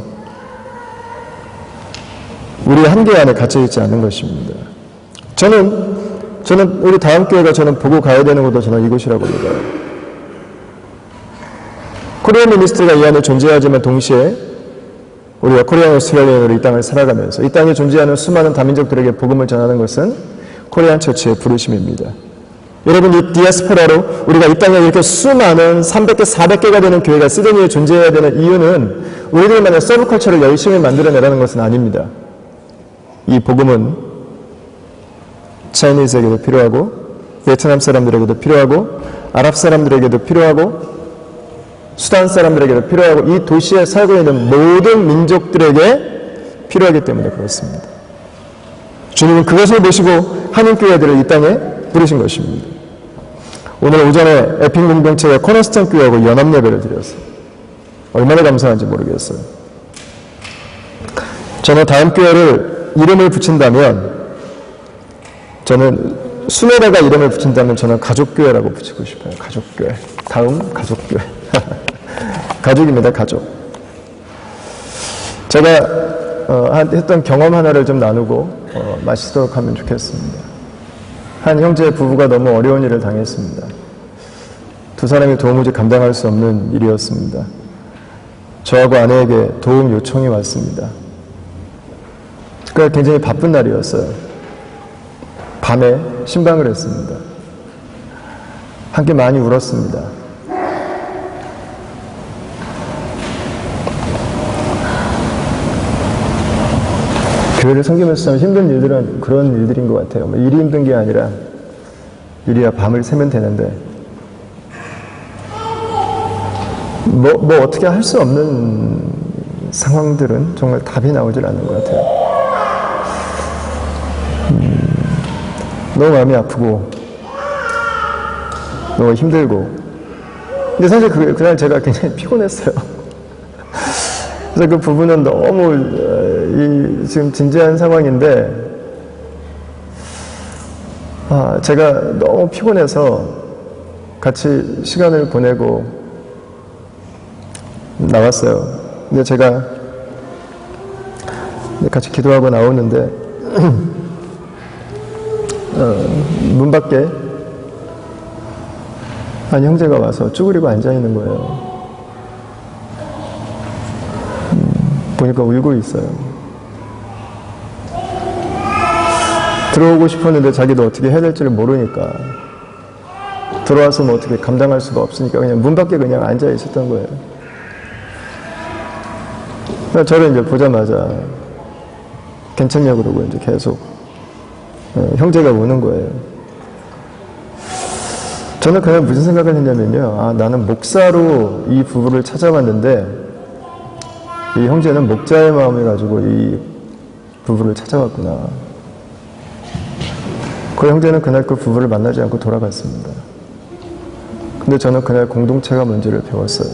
우리 한계 안에 갇혀있지 않은 것입니다. 저는 우리 다음 교회가 저는 보고 가야 되는 것도 저는 이곳이라고 믿어요. 코리안 미니스트리가 이 안에 존재하지만 동시에 우리가 코리안 오스트레일리언으로 이 땅을 살아가면서 이 땅에 존재하는 수많은 다민족들에게 복음을 전하는 것은 코리안 처치의 부르심입니다. 여러분, 이 디아스포라로 우리가 이 땅에 이렇게 수많은 300개, 400개가 되는 교회가 시드니에 존재해야 되는 이유는 우리들만의 서브컬처를 열심히 만들어내라는 것은 아닙니다. 이 복음은 차이니즈에게도 필요하고, 베트남 사람들에게도 필요하고, 아랍 사람들에게도 필요하고, 수단 사람들에게도 필요하고, 이 도시에 살고 있는 모든 민족들에게 필요하기 때문에 그렇습니다. 주님은 그것을 보시고 한인교회들을 이 땅에 부르신 것입니다. 오늘 오전에 에픽 공동체와 코너스턴 교회하고 연합 예배를 드렸어요. 얼마나 감사한지 모르겠어요. 저는 다음 교회를 이름을 붙인다면, 저는 순회다가 이름을 붙인다면 저는 가족교회라고 붙이고 싶어요. 가족교회. 다음 가족교회. 가족입니다. 가족. 제가 했던 경험 하나를 좀 나누고 마치도록 하면 좋겠습니다. 한 형제 부부가 너무 어려운 일을 당했습니다. 두 사람이 도무지 감당할 수 없는 일이었습니다. 저하고 아내에게 도움 요청이 왔습니다. 그러니까 굉장히 바쁜 날이었어요. 밤에 신방을 했습니다. 함께 많이 울었습니다. 교회를 섬기면서 참 힘든 일들은 그런 일들인 것 같아요. 일이 힘든 게 아니라 일이야 밤을 새면 되는데 뭐 어떻게 할 수 없는 상황들은 정말 답이 나오질 않는 것 같아요. 너무 마음이 아프고 너무 힘들고, 근데 사실 그날 제가 굉장히 피곤했어요. 그래서 그 부부는 너무 지금 진지한 상황인데 제가 너무 피곤해서 같이 시간을 보내고 나왔어요. 근데 제가 같이 기도하고 나오는데 문 밖에 한 형제가 와서 쭈그리고 앉아있는 거예요. 보니까 울고 있어요. 들어오고 싶었는데 자기도 어떻게 해야 될지를 모르니까, 들어와서 뭐 어떻게 감당할 수가 없으니까 그냥 문 밖에 그냥 앉아 있었던 거예요. 그래서 저를 이제 보자마자 괜찮냐고 그러고 이제 계속 형제가 우는 거예요. 저는 그냥 무슨 생각을 했냐면요. 나는 목사로 이 부부를 찾아왔는데 이 형제는 목자의 마음을 가지고 이 부부를 찾아왔구나. 그 형제는 그날 그 부부를 만나지 않고 돌아갔습니다. 근데 저는 그날 공동체가 뭔지를 배웠어요.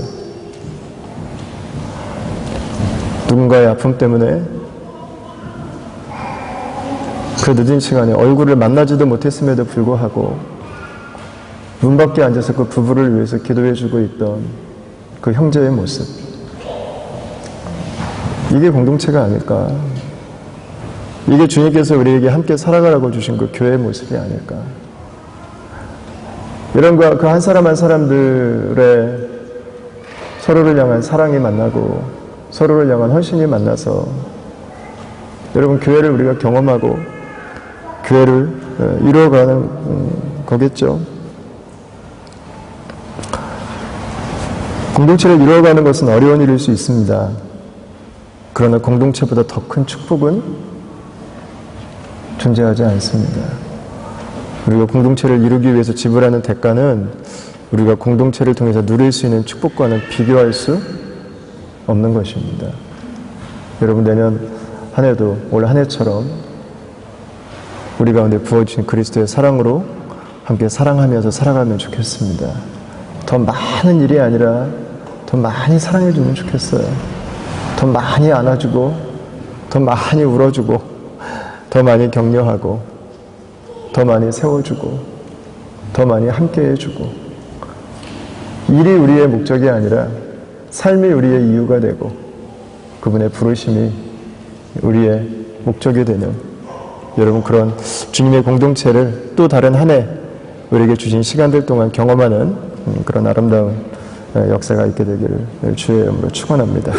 누군가의 아픔 때문에 그 늦은 시간에 얼굴을 만나지도 못했음에도 불구하고 문 밖에 앉아서 그 부부를 위해서 기도해주고 있던 그 형제의 모습. 이게 공동체가 아닐까. 이게 주님께서 우리에게 함께 살아가라고 주신 그 교회의 모습이 아닐까. 이런 그 한 사람 한 사람들의 서로를 향한 사랑이 만나고 서로를 향한 헌신이 만나서 여러분 교회를 우리가 경험하고 교회를 이루어가는 거겠죠. 공동체를 이루어가는 것은 어려운 일일 수 있습니다. 그러나 공동체보다 더 큰 축복은 존재하지 않습니다. 우리가 공동체를 이루기 위해서 지불하는 대가는 우리가 공동체를 통해서 누릴 수 있는 축복과는 비교할 수 없는 것입니다. 여러분 내년 한 해도 올 한 해처럼 우리 가운데 부어주신 그리스도의 사랑으로 함께 사랑하면서 살아가면 좋겠습니다. 더 많은 일이 아니라 더 많이 사랑해주면 좋겠어요. 더 많이 안아주고 더 많이 울어주고 더 많이 격려하고 더 많이 세워주고 더 많이 함께해주고 일이 우리의 목적이 아니라 삶이 우리의 이유가 되고 그분의 부르심이 우리의 목적이 되는 여러분 그런 주님의 공동체를 또 다른 한 해 우리에게 주신 시간들 동안 경험하는 그런 아름다운 역사가 있게 되기를 주의 이름으로 축원합니다.